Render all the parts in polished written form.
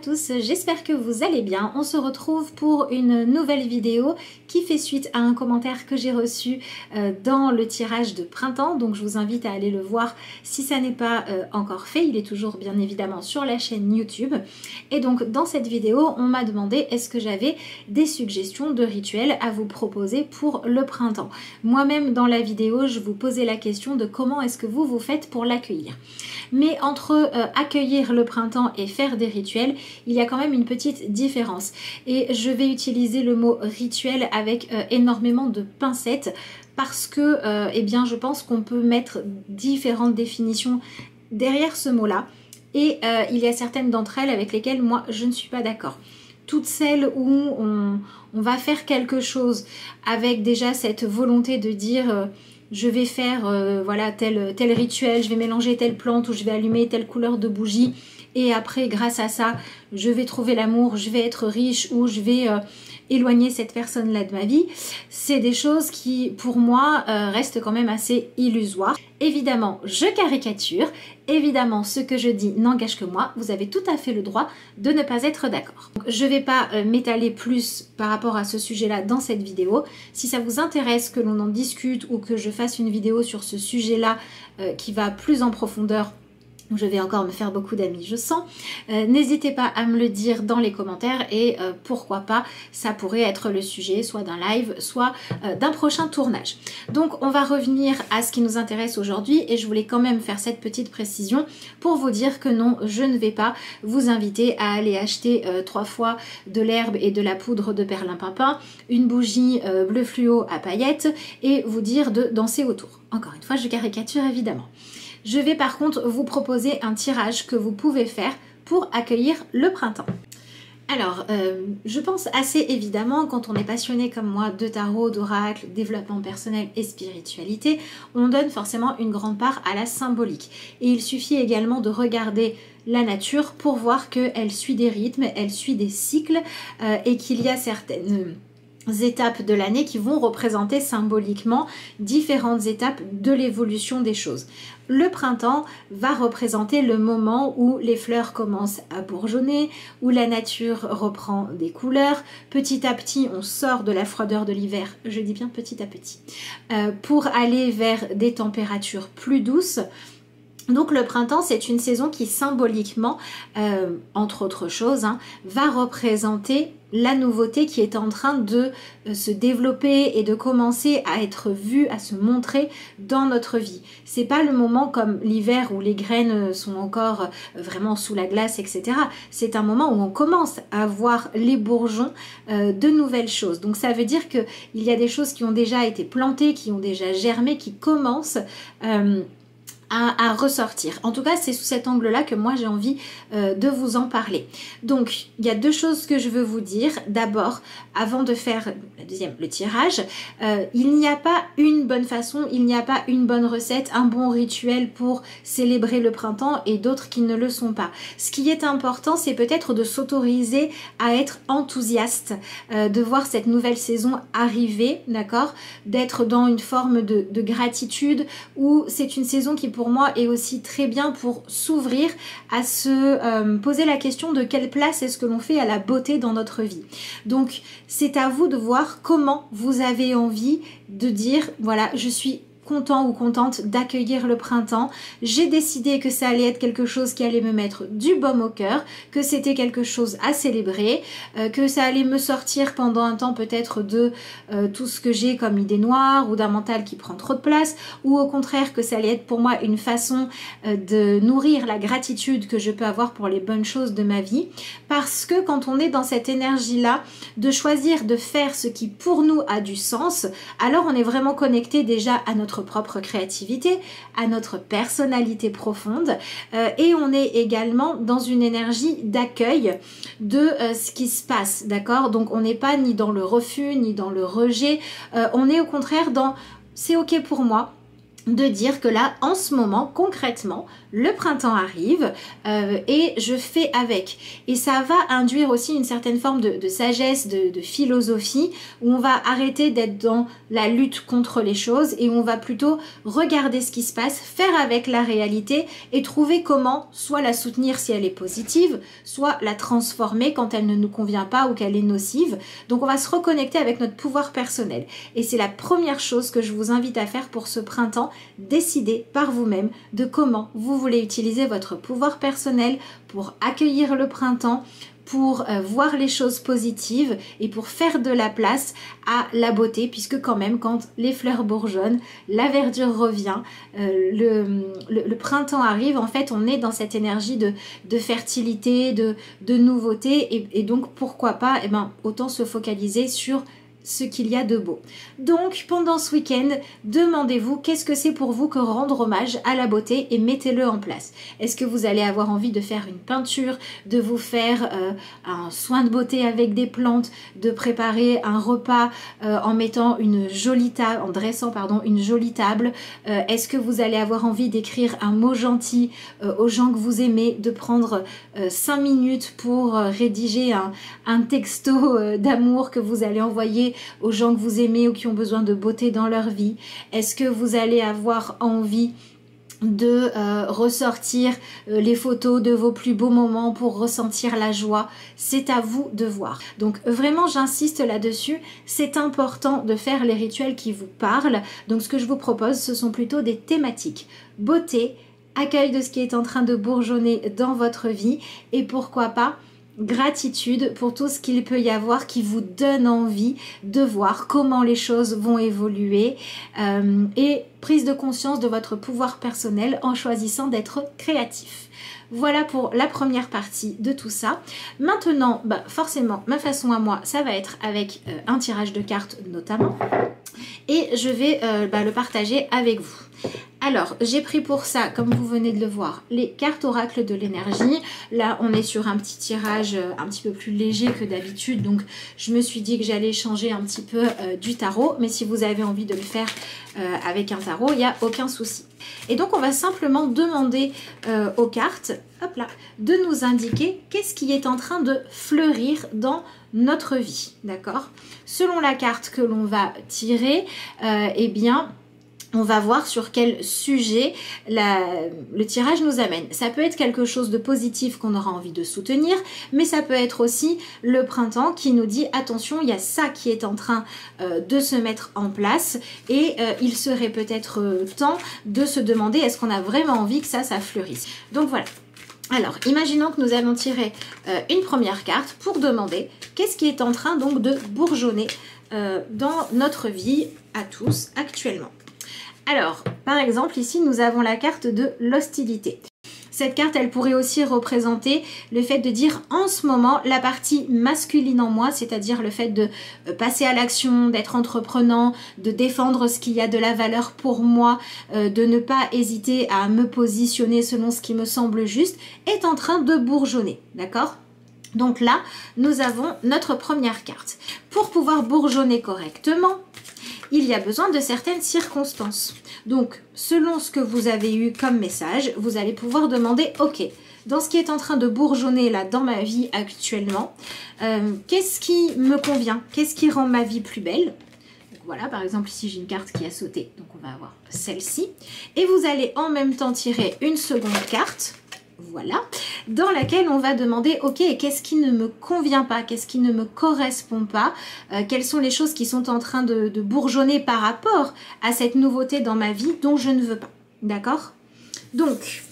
tous, j'espère que vous allez bien. On se retrouve pour une nouvelle vidéo qui fait suite à un commentaire que j'ai reçu dans le tirage de printemps. Donc je vous invite à aller le voir si ça n'est pas encore fait. Il est toujours bien évidemment sur la chaîne YouTube. Et donc dans cette vidéo, on m'a demandé est-ce que j'avais des suggestions de rituels à vous proposer pour le printemps. Moi-même dans la vidéo, je vous posais la question de comment est-ce que vous faites pour l'accueillir. Mais entre accueillir le printemps et faire des rituels, il y a quand même une petite différence. Et je vais utiliser le mot rituel avec énormément de pincettes parce que eh bien, je pense qu'on peut mettre différentes définitions derrière ce mot-là. Et il y a certaines d'entre elles avec lesquelles moi je ne suis pas d'accord. Toutes celles où on va faire quelque chose avec déjà cette volonté de dire je vais faire voilà, tel rituel, je vais mélanger telle plante ou je vais allumer telle couleur de bougie et après grâce à ça je vais trouver l'amour, je vais être riche ou je vais éloigner cette personne-là de ma vie. C'est des choses qui pour moi restent quand même assez illusoires. Évidemment je caricature, évidemment ce que je dis n'engage que moi, vous avez tout à fait le droit de ne pas être d'accord. Je ne vais pas m'étaler plus par rapport à ce sujet-là dans cette vidéo. Si ça vous intéresse que l'on en discute ou que je fasse une vidéo sur ce sujet-là qui va plus en profondeur, je vais encore me faire beaucoup d'amis, je sens. N'hésitez pas à me le dire dans les commentaires et pourquoi pas, ça pourrait être le sujet soit d'un live, soit d'un prochain tournage. Donc on va revenir à ce qui nous intéresse aujourd'hui et je voulais quand même faire cette petite précision pour vous dire que non, je ne vais pas vous inviter à aller acheter 3 fois de l'herbe et de la poudre de perlimpinpin, une bougie bleu fluo à paillettes et vous dire de danser autour. Encore une fois, je caricature évidemment. Je vais par contre vous proposer un tirage que vous pouvez faire pour accueillir le printemps. Alors, je pense assez évidemment, quand on est passionné comme moi de tarot, d'oracle, développement personnel et spiritualité, on donne forcément une grande part à la symbolique. Et il suffit également de regarder la nature pour voir qu'elle suit des rythmes, elle suit des cycles et qu'il y a certaines étapes de l'année qui vont représenter symboliquement différentes étapes de l'évolution des choses. Le printemps va représenter le moment où les fleurs commencent à bourgeonner, où la nature reprend des couleurs. Petit à petit, on sort de la froideur de l'hiver, je dis bien petit à petit, pour aller vers des températures plus douces. Donc le printemps, c'est une saison qui symboliquement, entre autres choses, va représenter la nouveauté qui est en train de se développer et de commencer à être vue, à se montrer dans notre vie. C'est pas le moment comme l'hiver où les graines sont encore vraiment sous la glace, etc. C'est un moment où on commence à voir les bourgeons de nouvelles choses. Donc ça veut dire qu'il y a des choses qui ont déjà été plantées, qui ont déjà germé, qui commencent à ressortir. En tout cas, c'est sous cet angle-là que moi j'ai envie de vous en parler. Donc, il y a deux choses que je veux vous dire. D'abord, avant de faire le tirage, il n'y a pas une bonne façon, il n'y a pas une bonne recette, un bon rituel pour célébrer le printemps et d'autres qui ne le sont pas. Ce qui est important, c'est peut-être de s'autoriser à être enthousiaste, de voir cette nouvelle saison arriver, d'accord? D'être dans une forme de gratitude où c'est une saison qui pour moi est aussi très bien pour s'ouvrir à se poser la question de quelle place est-ce que l'on fait à la beauté dans notre vie. Donc c'est à vous de voir comment vous avez envie de dire voilà, je suis content ou contente d'accueillir le printemps. J'ai décidé que ça allait être quelque chose qui allait me mettre du baume au cœur, que c'était quelque chose à célébrer, que ça allait me sortir pendant un temps peut-être de tout ce que j'ai comme idée noire ou d'un mental qui prend trop de place, ou au contraire que ça allait être pour moi une façon de nourrir la gratitude que je peux avoir pour les bonnes choses de ma vie. Parce que quand on est dans cette énergie-là, de choisir de faire ce qui pour nous a du sens, alors on est vraiment connecté déjà à notre propre créativité, à notre personnalité profonde et on est également dans une énergie d'accueil de ce qui se passe, d'accord? Donc on n'est pas ni dans le refus ni dans le rejet, on est au contraire dans c'est ok pour moi de dire que là, en ce moment, concrètement, le printemps arrive et je fais avec. Et ça va induire aussi une certaine forme de sagesse, de philosophie, où on va arrêter d'être dans la lutte contre les choses et où on va plutôt regarder ce qui se passe, faire avec la réalité et trouver comment soit la soutenir si elle est positive, soit la transformer quand elle ne nous convient pas ou qu'elle est nocive. Donc on va se reconnecter avec notre pouvoir personnel. Et c'est la première chose que je vous invite à faire pour ce printemps. Décidez par vous-même de comment vous voulez utiliser votre pouvoir personnel pour accueillir le printemps, pour voir les choses positives et pour faire de la place à la beauté, puisque quand même quand les fleurs bourgeonnent, la verdure revient, le printemps arrive, en fait on est dans cette énergie de fertilité, de nouveauté et donc pourquoi pas, autant se focaliser sur ce qu'il y a de beau. Donc pendant ce week-end, demandez-vous qu'est-ce que c'est pour vous que rendre hommage à la beauté et mettez-le en place. Est-ce que vous allez avoir envie de faire une peinture, de vous faire un soin de beauté avec des plantes, de préparer un repas en mettant une jolie table, en dressant une jolie table. Est-ce que vous allez avoir envie d'écrire un mot gentil aux gens que vous aimez, de prendre 5 minutes pour rédiger un texto d'amour que vous allez envoyer aux gens que vous aimez ou qui ont besoin de beauté dans leur vie? Est-ce que vous allez avoir envie de ressortir les photos de vos plus beaux moments pour ressentir la joie? C'est à vous de voir. Donc vraiment j'insiste là-dessus, c'est important de faire les rituels qui vous parlent. Donc ce que je vous propose, ce sont plutôt des thématiques. Beauté, accueil de ce qui est en train de bourgeonner dans votre vie et pourquoi pas gratitude pour tout ce qu'il peut y avoir qui vous donne envie de voir comment les choses vont évoluer et prise de conscience de votre pouvoir personnel en choisissant d'être créatif. Voilà pour la première partie de tout ça. Maintenant, forcément, ma façon à moi, ça va être avec un tirage de cartes notamment. Et je vais le partager avec vous. Alors, j'ai pris pour ça, comme vous venez de le voir, les cartes oracles de l'énergie. Là, on est sur un petit tirage un petit peu plus léger que d'habitude. Donc, je me suis dit que j'allais changer un petit peu du tarot. Mais si vous avez envie de le faire avec un tarot, il n'y a aucun souci. Et donc, on va simplement demander aux cartes, hop là, de nous indiquer qu'est-ce qui est en train de fleurir dans notre vie. D'accord? Selon la carte que l'on va tirer, eh bien, on va voir sur quel sujet le tirage nous amène. Ça peut être quelque chose de positif qu'on aura envie de soutenir, mais ça peut être aussi le printemps qui nous dit attention, il y a ça qui est en train de se mettre en place et il serait peut-être temps de se demander est-ce qu'on a vraiment envie que ça fleurisse. Donc voilà. Alors, imaginons que nous allons tirer une première carte pour demander qu'est-ce qui est en train donc de bourgeonner dans notre vie à tous actuellement. Alors, par exemple, ici, nous avons la carte de l'hostilité. Cette carte, elle pourrait aussi représenter le fait de dire en ce moment la partie masculine en moi, c'est-à-dire le fait de passer à l'action, d'être entreprenant, de défendre ce qu'il y a de la valeur pour moi, de ne pas hésiter à me positionner selon ce qui me semble juste, est en train de bourgeonner, d'accord ? Donc là, nous avons notre première carte. Pour pouvoir bourgeonner correctement, il y a besoin de certaines circonstances. Donc, selon ce que vous avez eu comme message, vous allez pouvoir demander, ok, dans ce qui est en train de bourgeonner là dans ma vie actuellement, qu'est-ce qui me convient? Qu'est-ce qui rend ma vie plus belle? Donc, voilà, par exemple, ici j'ai une carte qui a sauté, donc on va avoir celle-ci. Et vous allez en même temps tirer une seconde carte. Voilà, dans laquelle on va demander, ok, qu'est-ce qui ne me convient pas, qu'est-ce qui ne me correspond pas, quelles sont les choses qui sont en train de bourgeonner par rapport à cette nouveauté dans ma vie dont je ne veux pas, d'accord? Donc,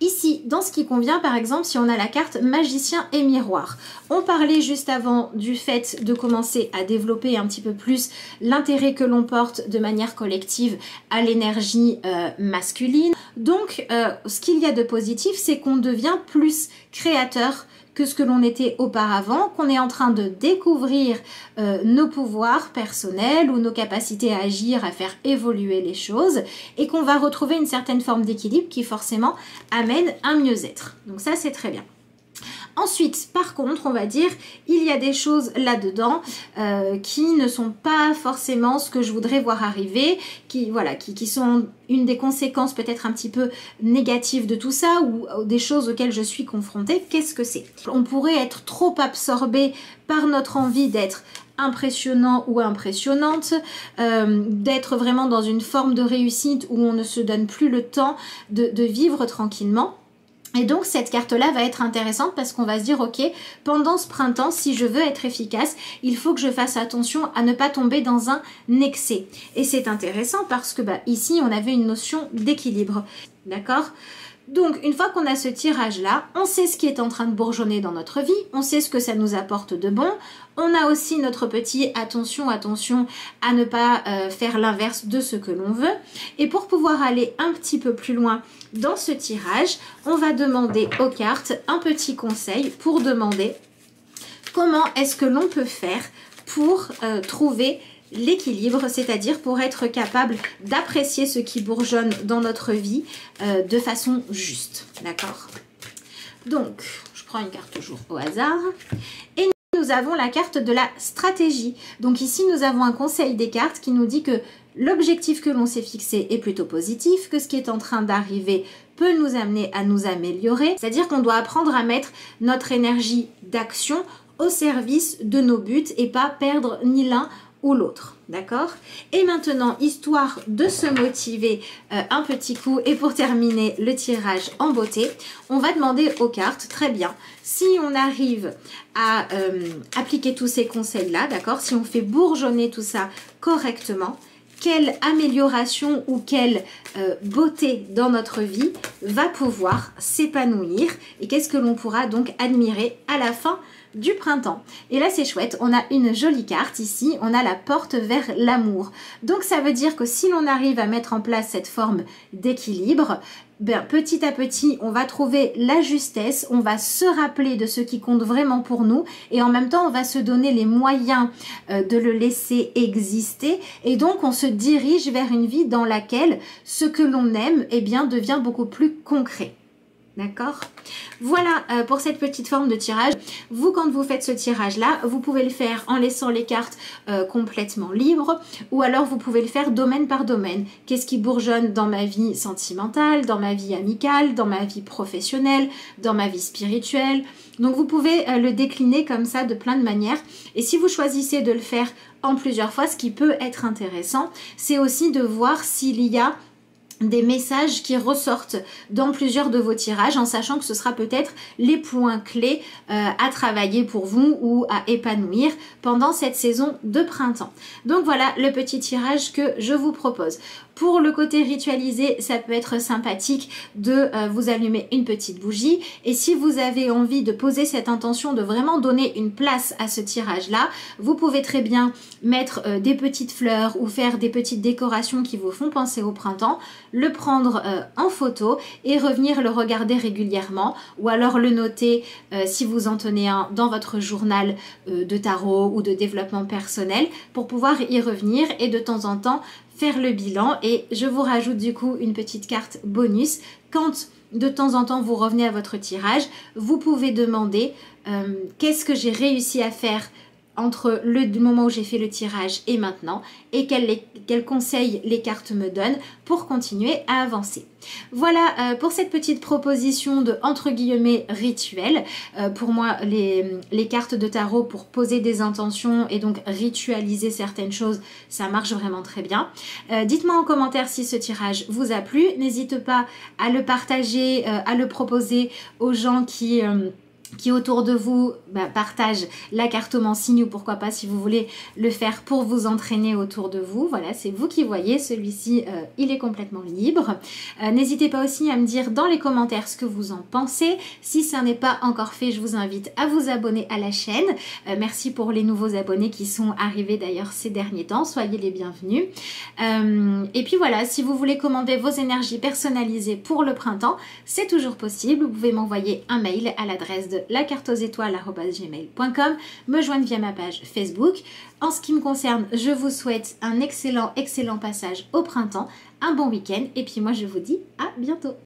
ici, dans ce qui convient, par exemple, si on a la carte magicien et miroir, on parlait juste avant du fait de commencer à développer un petit peu plus l'intérêt que l'on porte de manière collective à l'énergie masculine. Donc, ce qu'il y a de positif, c'est qu'on devient plus créateur que ce que l'on était auparavant, qu'on est en train de découvrir nos pouvoirs personnels ou nos capacités à agir, à faire évoluer les choses et qu'on va retrouver une certaine forme d'équilibre qui forcément amène un mieux-être. Donc ça, c'est très bien. Ensuite, par contre, on va dire, il y a des choses là-dedans qui ne sont pas forcément ce que je voudrais voir arriver, qui sont une des conséquences peut-être un petit peu négatives de tout ça ou des choses auxquelles je suis confrontée. Qu'est-ce que c'est? On pourrait être trop absorbé par notre envie d'être impressionnant ou impressionnante, d'être vraiment dans une forme de réussite où on ne se donne plus le temps de vivre tranquillement. Et donc cette carte-là va être intéressante parce qu'on va se dire, ok, pendant ce printemps, si je veux être efficace, il faut que je fasse attention à ne pas tomber dans un excès. Et c'est intéressant parce que ici, on avait une notion d'équilibre, d'accord ? Donc, une fois qu'on a ce tirage-là, on sait ce qui est en train de bourgeonner dans notre vie, on sait ce que ça nous apporte de bon. On a aussi notre petit attention à ne pas faire l'inverse de ce que l'on veut. Et pour pouvoir aller un petit peu plus loin dans ce tirage, on va demander aux cartes un petit conseil pour demander comment est-ce que l'on peut faire pour trouver l'équilibre, c'est-à-dire pour être capable d'apprécier ce qui bourgeonne dans notre vie de façon juste, d'accord? Donc, je prends une carte toujours au hasard et nous avons la carte de la stratégie. Donc ici, nous avons un conseil des cartes qui nous dit que l'objectif que l'on s'est fixé est plutôt positif, que ce qui est en train d'arriver peut nous amener à nous améliorer, c'est-à-dire qu'on doit apprendre à mettre notre énergie d'action au service de nos buts et pas perdre ni l'un ou l'autre, d'accord? Et maintenant, histoire de se motiver un petit coup et pour terminer le tirage en beauté, on va demander aux cartes, très bien, si on arrive à appliquer tous ces conseils-là, d'accord? Si on fait bourgeonner tout ça correctement, quelle amélioration ou quelle beauté dans notre vie va pouvoir s'épanouir et qu'est-ce que l'on pourra donc admirer à la fin du printemps. Et là c'est chouette, on a une jolie carte ici, on a la porte vers l'amour. Donc ça veut dire que si l'on arrive à mettre en place cette forme d'équilibre, petit à petit on va trouver la justesse, on va se rappeler de ce qui compte vraiment pour nous et en même temps on va se donner les moyens de le laisser exister et donc on se dirige vers une vie dans laquelle ce que l'on aime devient beaucoup plus concret. D'accord? Voilà pour cette petite forme de tirage. Vous, quand vous faites ce tirage-là, vous pouvez le faire en laissant les cartes complètement libres ou alors vous pouvez le faire domaine par domaine. Qu'est-ce qui bourgeonne dans ma vie sentimentale, dans ma vie amicale, dans ma vie professionnelle, dans ma vie spirituelle? Donc vous pouvez le décliner comme ça de plein de manières. Et si vous choisissez de le faire en plusieurs fois, ce qui peut être intéressant, c'est aussi de voir s'il y a des messages qui ressortent dans plusieurs de vos tirages en sachant que ce sera peut-être les points clés à travailler pour vous ou à épanouir pendant cette saison de printemps. Donc voilà le petit tirage que je vous propose. Pour le côté ritualisé, ça peut être sympathique de vous allumer une petite bougie et si vous avez envie de poser cette intention de vraiment donner une place à ce tirage-là, vous pouvez très bien mettre des petites fleurs ou faire des petites décorations qui vous font penser au printemps, le prendre en photo et revenir le regarder régulièrement ou alors le noter si vous en tenez un dans votre journal de tarot ou de développement personnel pour pouvoir y revenir et de temps en temps faire le bilan. Et je vous rajoute du coup une petite carte bonus. Quand de temps en temps vous revenez à votre tirage, vous pouvez demander qu'est-ce que j'ai réussi à faire entre le moment où j'ai fait le tirage et maintenant et quels conseils les cartes me donnent pour continuer à avancer. Voilà pour cette petite proposition de entre guillemets rituel. Pour moi les cartes de tarot pour poser des intentions et donc ritualiser certaines choses, ça marche vraiment très bien. Dites-moi en commentaire si ce tirage vous a plu. N'hésitez pas à le partager, à le proposer aux gens qui autour de vous partagent la cartomancie ou pourquoi pas si vous voulez le faire pour vous entraîner autour de vous. Voilà, c'est vous qui voyez, celui-ci il est complètement libre. N'hésitez pas aussi à me dire dans les commentaires ce que vous en pensez. Si ça n'est pas encore fait, je vous invite à vous abonner à la chaîne. Merci pour les nouveaux abonnés qui sont arrivés d'ailleurs ces derniers temps, soyez les bienvenus. Et puis voilà, si vous voulez commander vos énergies personnalisées pour le printemps, c'est toujours possible. Vous pouvez m'envoyer un mail à l'adresse de lacarteauxétoiles@gmail.com, me joindre via ma page Facebook. En ce qui me concerne, je vous souhaite un excellent passage au printemps, un bon week-end et puis moi je vous dis à bientôt.